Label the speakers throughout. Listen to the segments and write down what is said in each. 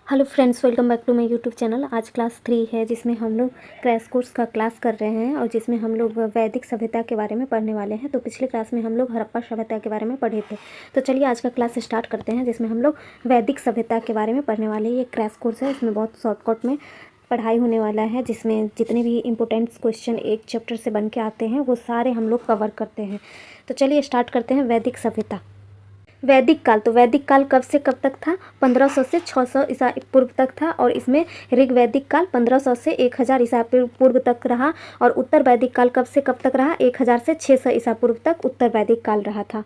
Speaker 1: Hello friends, welcome back to my YouTube channel. आज class 3 है जिसमें हम लोग क्रैश कोर्स का क्लास कर रहे हैं और जिसमें हम लोग वैदिक सभ्यता के बारे में पढ़ने वाले हैं। तो पिछले क्लास में हम लोग हड़प्पा सभ्यता के बारे में पढ़े थे। तो चलिए आज का क्लास स्टार्ट करते हैं जिसमें हम लोग वैदिक सभ्यता के बारे में पढ़ने वाले हैं। ये क्रैश कोर्स है, इसमें बहुत शॉर्टकट में पढ़ाई होने वाला है जिसमें जितने भी इंपॉर्टेंट क्वेश्चन एक चैप्टर से बन के आते हैं वो सारे हम लोग कवर करते हैं। तो चलिए स्टार्ट करते हैं। वैदिक सभ्यता। वैदिक काल, तो वैदिक काल कब से कब तक था? 1500 से 600 ईसा पूर्व तक था और इसमें ऋग वैदिक काल 1500 से 1000 ईसा पूर्व तक रहा और उत्तर वैदिक काल कब से कब तक रहा? 1000 से 600 ईसा पूर्व तक उत्तर वैदिक काल रहा था।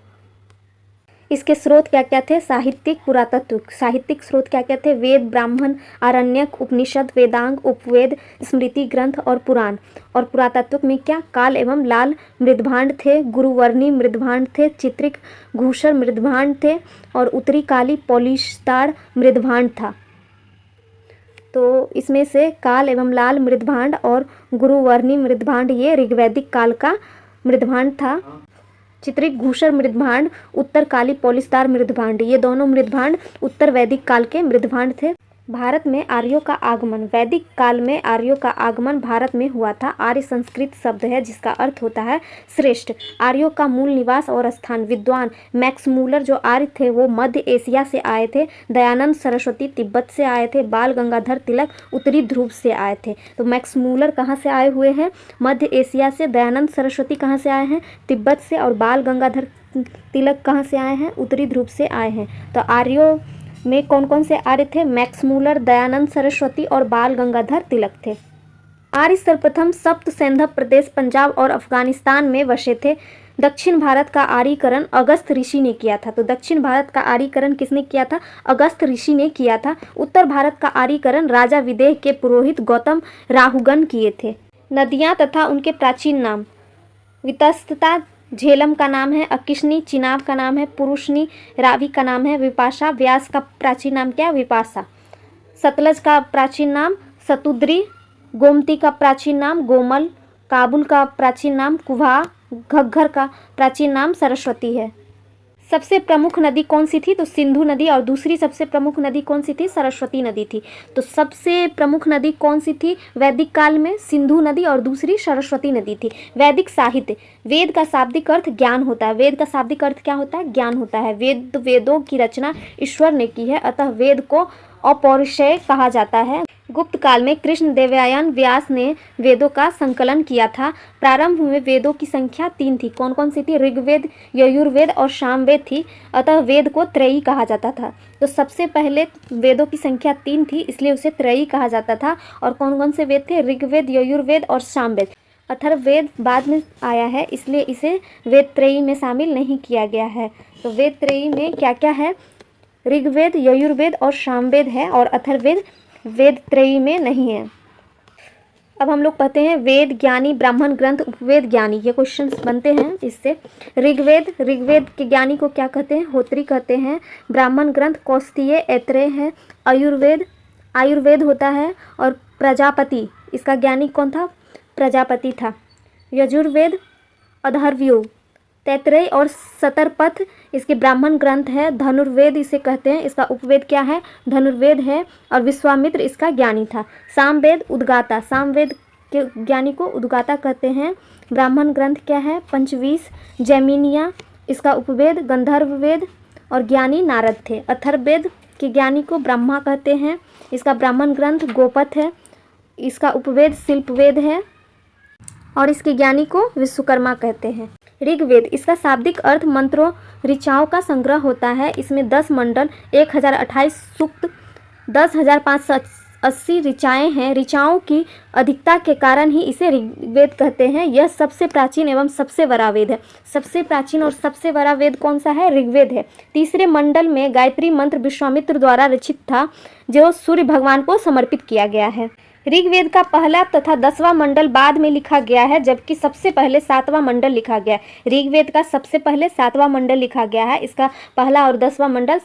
Speaker 1: इसके स्रोत क्या क्या थे? साहित्यिक, पुरातत्व। साहित्यिक स्रोत क्या क्या थे? वेद, ब्राह्मण, आरण्यक, उपनिषद, वेदांग, उपवेद, स्मृति ग्रंथ और पुराण। और पुरातत्व में क्या? काल एवं लाल मृदभांड थे, गुरुवर्णी मृदभांड थे, चित्रिक घूसर मृदभांड थे और उत्तरी काली पॉलिशदार मृदभांड था। तो इसमें से काल एवं लाल मृदभांड और गुरुवर्णी मृदभांड ये ऋग्वैदिक काल का मृदभांड था। चित्रिक घूसर मृदभांड, उत्तर काली पॉलिशदार मृदभांड, ये दोनों मृदभांड उत्तर वैदिक काल के मृदभांड थे। भारत में आर्यों का आगमन। वैदिक काल में आर्यों का आगमन भारत में हुआ था। आर्य संस्कृत शब्द है जिसका अर्थ होता है श्रेष्ठ। आर्यों का मूल निवास और स्थान। विद्वान मैक्स मूलर जो आर्य थे वो मध्य एशिया से आए थे। दयानंद सरस्वती तिब्बत से आए थे। बाल गंगाधर तिलक उत्तरी ध्रुव से आए थे। तो मैक्स मूलर कहाँ से आए हुए हैं? मध्य एशिया से। दयानंद सरस्वती कहाँ से आए हैं? तिब्बत से। और बाल गंगाधर तिलक कहाँ से आए हैं? उत्तरी ध्रुव से आए हैं। तो आर्यों में कौन कौन से आर्य थे? मैक्स मूलर, दयानंद सरस्वती और बाल गंगाधर तिलक थे। आर्य सर्वप्रथम सप्त सैंधव प्रदेश, पंजाब और अफगानिस्तान में बसे थे। दक्षिण भारत का आर्यीकरण अगस्त ऋषि ने किया था। तो दक्षिण भारत का आर्यीकरण किसने किया था? अगस्त ऋषि ने किया था। उत्तर भारत का आर्यीकरण राजा विदेह के पुरोहित गौतम राहुगन किए थे। नदियाँ तथा उनके प्राचीन नाम। वितस्ता झेलम का नाम है, अकिशनी चिनाब का नाम है, पुरुषनी रावी का नाम है, विपाशा व्यास का प्राचीन नाम क्या? विपाशा। सतलज का प्राचीन नाम सतुद्री, गोमती का प्राचीन नाम गोमल, काबुल का प्राचीन नाम कुभा, घग्घर का प्राचीन नाम सरस्वती है। सबसे प्रमुख नदी कौन सी थी? तो सिंधु नदी। और दूसरी सबसे प्रमुख नदी कौन सी थी? सरस्वती नदी थी। तो सबसे प्रमुख नदी कौन सी थी वैदिक काल में? सिंधु नदी और दूसरी सरस्वती नदी थी। वैदिक साहित्य। वेद का शाब्दिक अर्थ ज्ञान होता है। वेद का शाब्दिक अर्थ क्या होता है? ज्ञान होता है। वेदों की रचना ईश्वर ने की है, अतः वेद को अपौरुषेय कहा जाता है। गुप्त काल में कृष्ण देवयान व्यास ने वेदों का संकलन किया था। प्रारंभ में वेदों की संख्या 3 थी। कौन कौन सी थी? ऋग्वेद, यजुर्वेद और सामवेद थी, अतः वेद को त्रयी कहा जाता था। तो सबसे पहले वेदों की संख्या 3 थी इसलिए उसे त्रयी कहा जाता था। और कौन कौन से वेद थे? ऋग्वेद, यजुर्वेद और सामवेद। अथर्ववेद बाद में आया है इसलिए इसे वेद त्रयी में शामिल नहीं किया गया है। तो वेद त्रयी में क्या क्या है? ऋग्वेद, यजुर्वेद और सामवेद है और अथर्ववेद वेद त्रयी में नहीं है। अब हम लोग पढ़ते हैं वेद ज्ञानी, ब्राह्मण ग्रंथ, उपवेद ज्ञानी। ये क्वेश्चंस बनते हैं इससे। ऋग्वेद के ज्ञानी को क्या कहते हैं? होत्री कहते हैं। ब्राह्मण ग्रंथ कौस्तीय, ऐत्रेय है। आयुर्वेद होता है। और प्रजापति, इसका ज्ञानी कौन था? प्रजापति था। यजुर्वेद अथर्ववेद, तैत्रेय और सतरपथ इसके ब्राह्मण ग्रंथ है। धनुर्वेद इसे कहते हैं, इसका उपवेद क्या है? धनुर्वेद है। और विश्वामित्र इसका ज्ञानी था। सामवेद उद्गाता, सामवेद के ज्ञानी को उद्गाता कहते हैं। ब्राह्मण ग्रंथ क्या है? पंचवीस। जैमिनिया, इसका उपवेद गंधर्ववेद और ज्ञानी नारद थे। अथर्ववेद के ज्ञानी को ब्रह्मा कहते हैं, इसका ब्राह्मण ग्रंथ गोपथ है, इसका उपवेद शिल्पवेद है और इसके ज्ञानी को विश्वकर्मा कहते हैं। ऋग्वेद, इसका शाब्दिक अर्थ मंत्रों ऋचाओं का संग्रह होता है। इसमें 10 मंडल, 1028 सूक्त, 10,580 ऋचाएँ हैं। ऋचाओं की अधिकता के कारण ही इसे ऋग्वेद कहते हैं। यह सबसे प्राचीन एवं सबसे बड़ा वेद है। सबसे प्राचीन और सबसे बड़ा वेद कौन सा है? ऋग्वेद है। तीसरे मंडल में गायत्री मंत्र विश्वामित्र द्वारा रचित था जो सूर्य भगवान को समर्पित किया गया है। ऋग्वेद का पहला तथा 10वां मंडल बाद में लिखा गया है जबकि सबसे पहले 7वां मंडल लिखा गया है। ऋग्वेद का सबसे पहले 7वां मंडल लिखा गया है, इसका पहला और 10वां मंडल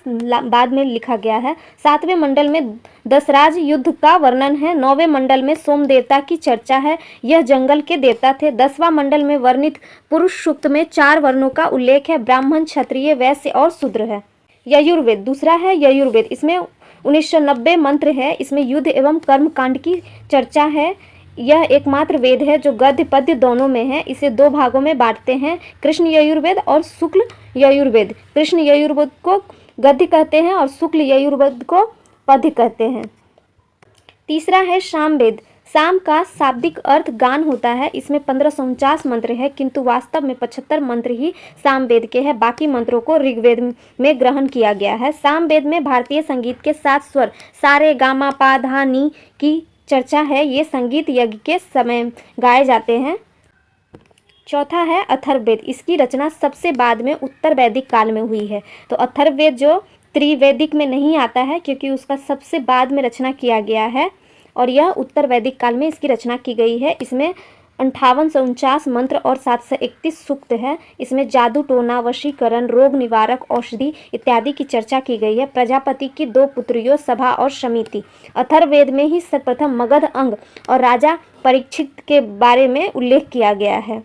Speaker 1: बाद में लिखा गया है। 7वें मंडल में दशराज युद्ध का वर्णन है। 9वें मंडल में सोम देवता की चर्चा है, यह जंगल के देवता थे। 10वां मंडल में वर्णित पुरुष सूक्त में 4 वर्णों का उल्लेख है, ब्राह्मण, क्षत्रिय, वैश्य और शूद्र है। यजुर्वेद दूसरा है। यजुर्वेद इसमें 1990 मंत्र है, इसमें युद्ध एवं कर्म कांड की चर्चा है। यह एकमात्र वेद है जो गद्य पद्य दोनों में है। इसे दो भागों में बांटते हैं, कृष्ण यजुर्वेद और शुक्ल यजुर्वेद। कृष्ण यजुर्वेद को गद्य कहते हैं और शुक्ल यजुर्वेद को पद्य कहते हैं। तीसरा है सामवेद। साम का शाब्दिक अर्थ गान होता है। इसमें 1549 मंत्र है, किंतु वास्तव में 75 मंत्र ही सामवेद के हैं। बाकी मंत्रों को ऋग्वेद में ग्रहण किया गया है। सामवेद में भारतीय संगीत के 7 स्वर सा रे गा मा पा धा नी की चर्चा है। ये संगीत यज्ञ के समय गाए जाते हैं। चौथा है अथर्ववेद। इसकी रचना सबसे बाद में उत्तर वैदिक काल में हुई है। तो अथर्ववेद जो त्रिवैदिक में नहीं आता है, क्योंकि उसका सबसे बाद में रचना किया गया है और यह उत्तर वैदिक काल में इसकी रचना की गई है। इसमें 5849 मंत्र और 731 सूक्त है। इसमें जादू टोना, वशीकरण, रोग निवारक, औषधि इत्यादि की चर्चा की गई है। प्रजापति की 2 पुत्रियों सभा और समिति। अथर्ववेद में ही सर्वप्रथम मगध अंग और राजा परीक्षित के बारे में उल्लेख किया गया है।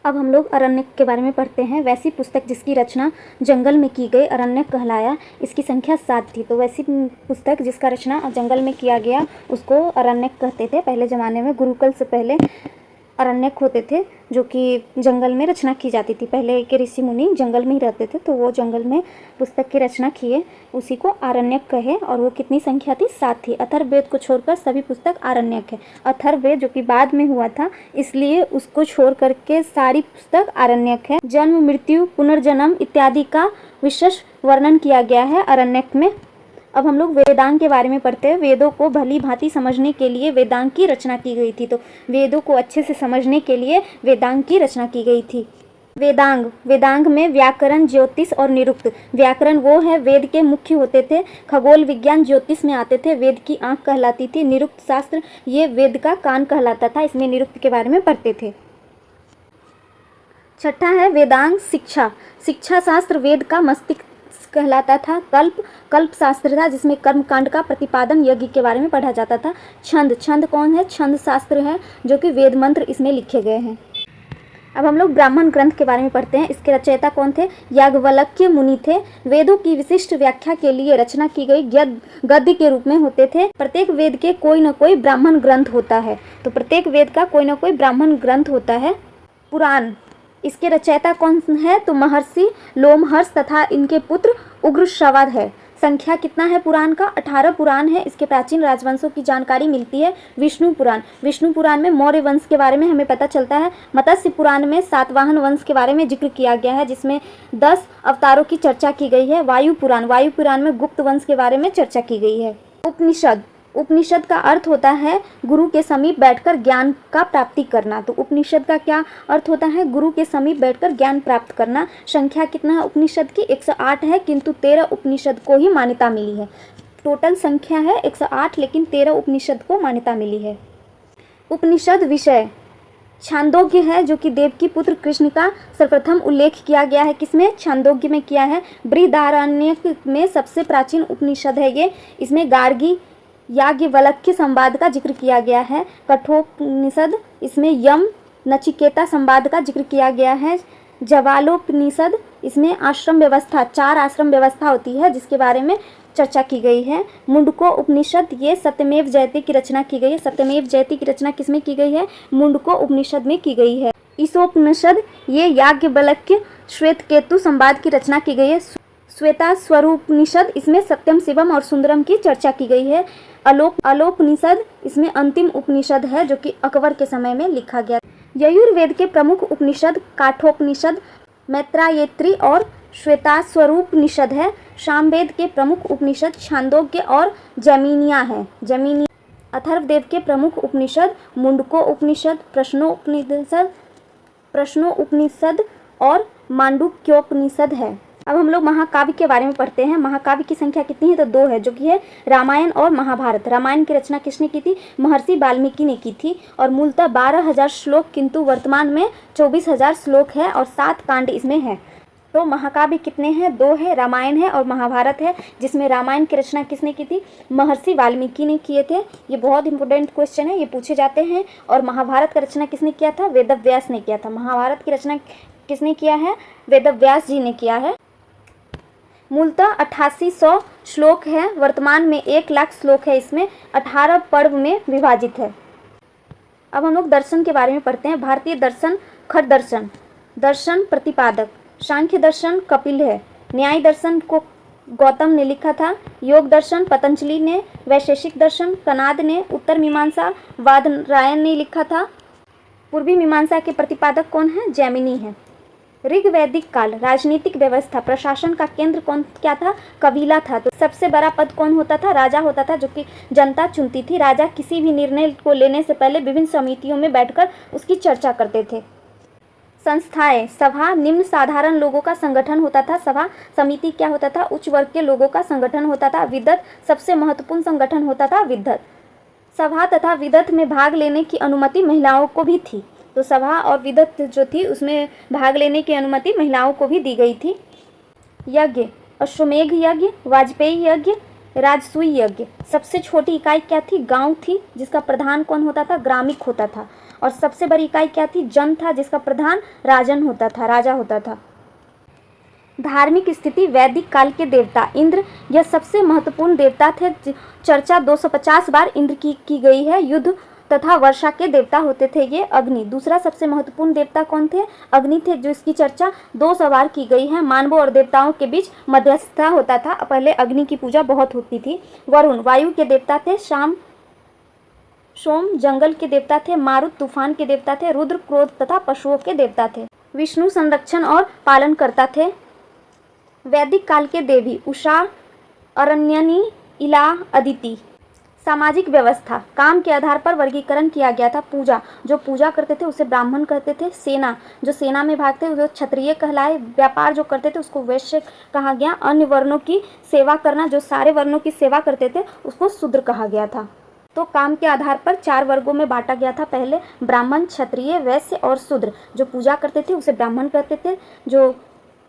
Speaker 1: अब हम लोग अरण्यक के बारे में पढ़ते हैं। वैसी पुस्तक जिसकी रचना जंगल में की गई अरण्यक कहलाया। इसकी संख्या 7 थी। तो वैसी पुस्तक जिसका रचना जंगल में किया गया उसको अरण्यक कहते थे। पहले ज़माने में गुरुकुल से पहले अरण्यक होते थे, जो कि जंगल में रचना की जाती थी। पहले के ऋषि मुनि जंगल में ही रहते थे, तो वो जंगल में पुस्तक की रचना किए, उसी को आरण्यक कहे। और वो कितनी संख्या थी? 7 थी। अथर्ववेद को छोड़कर सभी पुस्तक आरण्यक है। अथर्ववेद जो कि बाद में हुआ था, इसलिए उसको छोड़ करके सारी पुस्तक आरण्यक है। जन्म, मृत्यु, पुनर्जन्म इत्यादि का विशेष वर्णन किया गया है आरण्यक में। अब हम लोग वेदांग के बारे में पढ़ते हैं। वेदों को भली भांति समझने के लिए वेदांग की रचना की गई थी। तो वेदों को अच्छे से समझने के लिए वेदांग की रचना की गई थी। वेदांग में व्याकरण, ज्योतिष और निरुक्त। व्याकरण वो है वेद के मुख्य होते थे। खगोल विज्ञान ज्योतिष में आते थे, वेद की आंख कहलाती थी। निरुक्त शास्त्र ये वेद का कान कहलाता था, इसमें निरुक्त के बारे में पढ़ते थे। छठा है वेदांग शिक्षा। शिक्षा शास्त्र वेद का मस्तिष्क कहलाता था। कल्प शास्त्र था, जिसमें कर्मकांड का प्रतिपादन यज्ञ के बारे में पढ़ा जाता था। छंद कौन है? छंद शास्त्र है, जो कि वेद मंत्र इसमें लिखे गए हैं। अब हम लोग ब्राह्मण ग्रंथ के बारे में पढ़ते हैं। इसके रचयिता कौन थे? याज्ञवल्क्य मुनि थे। वेदों की विशिष्ट व्याख्या के लिए रचना की गई गद्य के रूप में होते थे। प्रत्येक वेद के कोई न कोई ब्राह्मण ग्रंथ होता है। तो प्रत्येक वेद का कोई न कोई ब्राह्मण ग्रंथ होता है। पुराण, इसके रचयिता कौन है? तो महर्षि लोमहर्ष तथा इनके पुत्र उग्रश्रवा है। संख्या कितना है पुराण का? 18 पुराण है। इसके प्राचीन राजवंशों की जानकारी मिलती है। विष्णु पुराण में मौर्य वंश के बारे में हमें पता चलता है। मत्स्य पुराण में सातवाहन वंश के बारे में जिक्र किया गया है, जिसमें 10 अवतारों की चर्चा की गई है। वायु पुराण में गुप्त वंश के बारे में चर्चा की गई है। उपनिषद का अर्थ होता है गुरु के समीप बैठकर ज्ञान का प्राप्ति करना। तो उपनिषद का क्या अर्थ होता है? गुरु के समीप बैठकर ज्ञान प्राप्त करना। संख्या कितना है उपनिषद की? 108 है, किंतु 13 उपनिषद को ही मान्यता मिली है। टोटल संख्या है 108, लेकिन 13 उपनिषद को मान्यता मिली है। उपनिषद विषय छांदोग्य है, जो कि देव की पुत्र कृष्ण का सर्वप्रथम उल्लेख किया गया है। किसमें? छांदोग्य में किया है। बृहदारण्यक में सबसे प्राचीन उपनिषद है ये। इसमें गार्गी याज्ञवल्क्य संवाद का जिक्र किया गया है। कठोपनिषद, इसमें यम नचिकेता संवाद का जिक्र किया गया है। जवालोपनिषद, इसमें आश्रम व्यवस्था, 4 आश्रम व्यवस्था होती है, जिसके बारे में चर्चा की गई है। मुंडको उपनिषद, ये सत्यमेव जयते की रचना की गई है। सत्यमेव जयते की रचना किसमें की गई है? मुंडको उपनिषद में की गई है। ईशोपनिषद, ये याज्ञवल्क्य श्वेतकेतु संवाद की रचना की गई है। श्वेताश्वरोपनिषद, इसमें सत्यम शिवम और सुंदरम की चर्चा की गई है। अलोपनिषद, इसमें अंतिम उपनिषद है, जो कि अकबर के समय में लिखा गया। यजुर्वेद के प्रमुख उपनिषद काठोपनिषद, मैत्रायत्री और श्वेताश्वरोपनिषद है। सामवेद के प्रमुख उपनिषद छांदोग्य और जैमिनियाँ हैं। अथर्ववेद के प्रमुख उपनिषद मुंडको उपनिषद, प्रश्नोपनिषद और मांडुक्योपनिषद है। अब हम लोग महाकाव्य के बारे में पढ़ते हैं। महाकाव्य की संख्या कितनी है? तो 2 है, जो कि है रामायण और महाभारत। रामायण की रचना किसने की थी? महर्षि वाल्मीकि ने की थी। और मूलतः 12,000 श्लोक, किंतु वर्तमान में 24,000 श्लोक है और 7 कांड इसमें है। तो महाकाव्य कितने हैं? 2 है, रामायण है और महाभारत है। जिसमें रामायण की रचना किसने की थी? महर्षि वाल्मीकि ने किए थे। ये बहुत इंपॉर्टेंट क्वेश्चन है, ये पूछे जाते हैं। और महाभारत की रचना किसने किया था? वेदव्यास ने किया था। महाभारत की रचना किसने किया है? वेदव्यास जी ने किया है। मूलतः 8800 श्लोक है, वर्तमान में 1,00,000 श्लोक है, इसमें 18 पर्व में विभाजित है। अब हम लोग दर्शन के बारे में पढ़ते हैं। भारतीय दर्शन खट दर्शन, दर्शन प्रतिपादक सांख्य दर्शन कपिल है, न्याय दर्शन को गौतम ने लिखा था, योग दर्शन पतंजलि ने, वैशेषिक दर्शन कनाद ने, उत्तर मीमांसा वादरायण ने लिखा था, पूर्वी मीमांसा के प्रतिपादक कौन है? जैमिनी है। ऋग्वैदिक काल राजनीतिक व्यवस्था प्रशासन का केंद्र कौन क्या था? कबीला था। तो सबसे बड़ा पद कौन होता था? राजा होता था, जो कि जनता चुनती थी। राजा किसी भी निर्णय को लेने से पहले विभिन्न समितियों में बैठकर उसकी चर्चा करते थे। संस्थाएं, सभा निम्न साधारण लोगों का संगठन होता था। सभा समिति क्या होता था? उच्च वर्ग के लोगों का संगठन होता था। विदत सबसे महत्वपूर्ण संगठन होता था विदत। सभा तथा विदत में भाग लेने की अनुमति महिलाओं को भी थी। तो सभा और विदत जो थी उसमें भाग लेने की अनुमति महिलाओं को भी दी गई थी। यज्ञ, अश्वमेघ यज्ञ, वाजपेयी यज्ञ, राजसूय यज्ञ। सबसे छोटी इकाई क्या थी? गांव थी, जिसका प्रधान कौन होता था? ग्रामिक होता था। और सबसे बड़ी इकाई क्या थी? जन था, जिसका प्रधान राजन होता था, राजा होता था। धार्मिक स्थिति, वैदिक काल के देवता इंद्र, यह सबसे महत्वपूर्ण देवता थे। चर्चा 250 बार इंद्र की गई है। युद्ध तथा वर्षा के देवता होते थे ये। अग्नि, दूसरा सबसे महत्वपूर्ण देवता कौन थे? अग्नि थे, जो इसकी चर्चा 200 बार की गई है। मानवों और देवताओं के बीच मध्यस्थता होता था। पहले अग्नि की पूजा बहुत होती थी। वरुण वायु के देवता थे। सोम जंगल के देवता थे। मारुत तूफान के देवता थे। रुद्र क्रोध तथा पशुओं के देवता थे। विष्णु संरक्षण और पालन करता थे। वैदिक काल के देवी उषा, अरण्यनी, इला, अदिति। सामाजिक व्यवस्था, काम के आधार पर वर्गीकरण किया गया था। पूजा, जो पूजा करते थे उसे ब्राह्मण कहते थे। सेना, जो सेना में भागते थे उसे क्षत्रिय कहलाए। व्यापार जो करते थे उसको वैश्य कहा गया। अन्य वर्णों की सेवा करना, जो सारे वर्णों की सेवा करते थे उसको शूद्र कहा गया था। तो काम के आधार पर 4 वर्गों में बांटा गया था। पहले ब्राह्मण, क्षत्रिय, वैश्य और शूद्र। जो पूजा करते थे उसे ब्राह्मण कहते थे, जो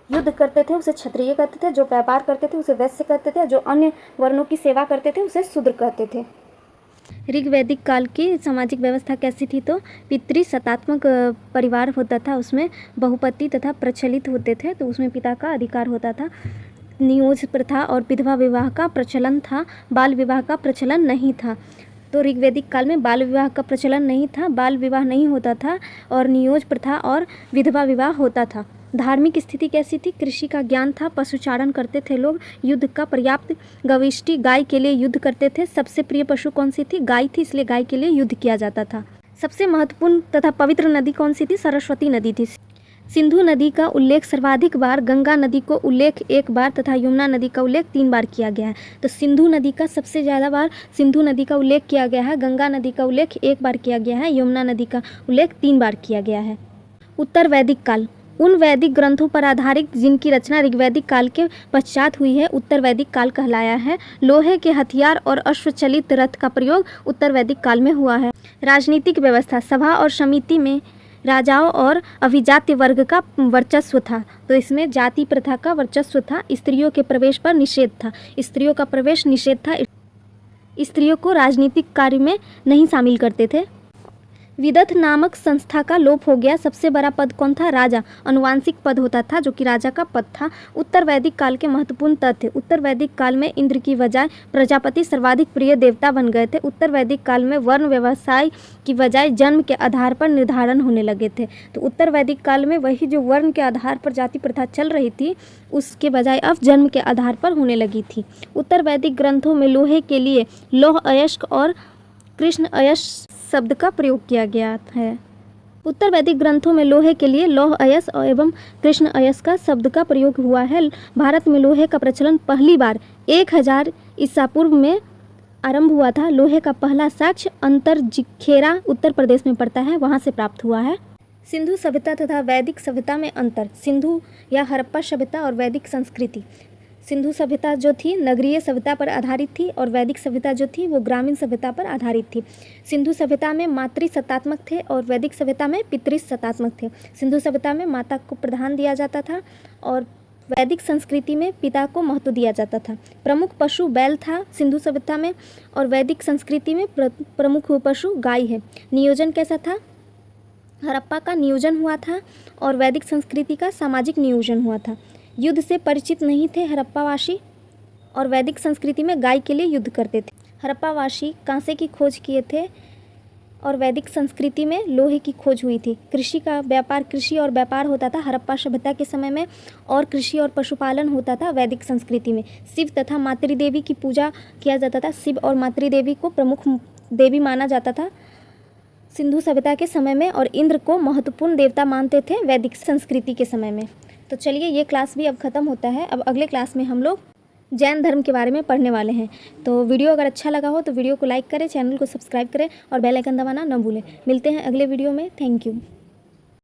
Speaker 1: युद्ध करते थे उसे क्षत्रिय कहते थे, जो व्यापार करते थे उसे वैश्य कहते थे, जो अन्य वर्णों की सेवा करते थे उसे शूद्र कहते थे। ऋग्वैदिक काल की सामाजिक व्यवस्था कैसी थी? तो पितृसत्तात्मक परिवार होता था, उसमें बहुपति तथा प्रचलित होते थे। तो उसमें पिता का अधिकार होता था। नियोज प्रथा और विधवा विवाह का प्रचलन था। बाल विवाह का प्रचलन नहीं था। तो ऋग्वैदिक काल में बाल विवाह का प्रचलन नहीं था, बाल विवाह नहीं होता था और नियोज प्रथा और विधवा विवाह होता था। धार्मिक स्थिति कैसी थी? कृषि का ज्ञान था, पशुचारण करते थे लोग, युद्ध का पर्याप्त गविष्टि, गाय के लिए युद्ध करते थे। सबसे प्रिय पशु कौन सी थी? गाय थी, इसलिए गाय के लिए युद्ध किया जाता था। सबसे महत्वपूर्ण तथा पवित्र नदी कौन सी थी? सरस्वती नदी थी। सिंधु नदी का उल्लेख सर्वाधिक बार, गंगा नदी को उल्लेख 1 बार तथा यमुना नदी का उल्लेख 3 बार किया गया है। तो सिंधु नदी का सबसे ज़्यादा बार सिंधु नदी का उल्लेख किया गया है। गंगा नदी का उल्लेख 1 बार किया गया है। यमुना नदी का उल्लेख 3 बार किया गया है। उत्तर वैदिक काल, उन वैदिक ग्रंथों पर आधारित जिनकी रचना ऋग्वैदिक काल के पश्चात हुई है, उत्तर वैदिक काल कहलाया है। लोहे के हथियार और अश्वचलित रथ का प्रयोग उत्तर वैदिक काल में हुआ है। राजनीतिक व्यवस्था, सभा और समिति में राजाओं और अभिजात्य वर्ग का वर्चस्व था। तो इसमें जाति प्रथा का वर्चस्व था। स्त्रियों के प्रवेश पर निषेध था। स्त्रियों का प्रवेश निषेध था। स्त्रियों को राजनीतिक कार्य में नहीं शामिल करते थे। विदत नामक संस्था का लोप हो गया। सबसे बड़ा पद कौन था? राजा। अनुवांशिक पद होता था जो कि राजा का पद था। उत्तर वैदिक काल के महत्वपूर्ण तथ्य, उत्तर वैदिक काल में इंद्र की बजाय प्रजापति सर्वाधिक प्रिय देवता बन गए थे। उत्तर वैदिक काल में वर्ण व्यवसाय की बजाय जन्म के आधार पर निर्धारण होने लगे थे। तो उत्तर वैदिक काल में वही जो वर्ण के आधार पर जाति प्रथा चल रही थी उसके बजाय अब जन्म के आधार पर होने लगी थी। उत्तर वैदिक ग्रंथों में लोहे के लिए लौह अयस्क और कृष्ण अयस्क शब्द का प्रयोग किया गया है। उत्तर वैदिक ग्रंथों में लोहे के लिए लौह अयस एवं कृष्ण अयस का शब्द का प्रयोग हुआ है। भारत में लोहे का प्रचलन पहली बार 1000 ईसा पूर्व में आरंभ हुआ था। लोहे का पहला साक्ष्य अंतरजिखेरा उत्तर प्रदेश में पड़ता है, वहाँ से प्राप्त हुआ है। सिंधु सभ्यता तथा वैदिक सभ्यता में अंतर। सिंधु या हड़प्पा सभ्यता और वैदिक संस्कृति। सिंधु सभ्यता जो थी नगरीय सभ्यता पर आधारित थी और वैदिक सभ्यता जो थी वो ग्रामीण सभ्यता पर आधारित थी। सिंधु सभ्यता में मातृसत्तात्मक थे और वैदिक सभ्यता में पितृसत्तात्मक थे। सिंधु सभ्यता में माता को प्रधान दिया जाता था और वैदिक संस्कृति में पिता को महत्व दिया जाता था। प्रमुख पशु बैल था सिंधु सभ्यता में और वैदिक संस्कृति में प्रमुख पशु गाय है। नियोजन कैसा था? हड़प्पा का नियोजन हुआ था और वैदिक संस्कृति का सामाजिक नियोजन हुआ था। युद्ध से परिचित नहीं थे हड़प्पावासी और वैदिक संस्कृति में गाय के लिए युद्ध करते थे। हड़प्पावासी कांसे की खोज किए थे और वैदिक संस्कृति में लोहे की खोज हुई थी। कृषि और व्यापार होता था हड़प्पा सभ्यता के समय में, और कृषि और पशुपालन होता था वैदिक संस्कृति में। शिव तथा मातृदेवी की पूजा किया जाता था। शिव और मातृदेवी को प्रमुख देवी माना जाता था सिंधु सभ्यता के समय में, और इंद्र को महत्वपूर्ण देवता मानते थे वैदिक संस्कृति के समय में। तो चलिए ये क्लास भी अब ख़त्म होता है। अब अगले क्लास में हम लोग जैन धर्म के बारे में पढ़ने वाले हैं। तो वीडियो अगर अच्छा लगा हो तो वीडियो को लाइक करें, चैनल को सब्सक्राइब करें और बेल आइकन दबाना न भूलें। मिलते हैं अगले वीडियो में। Thank you.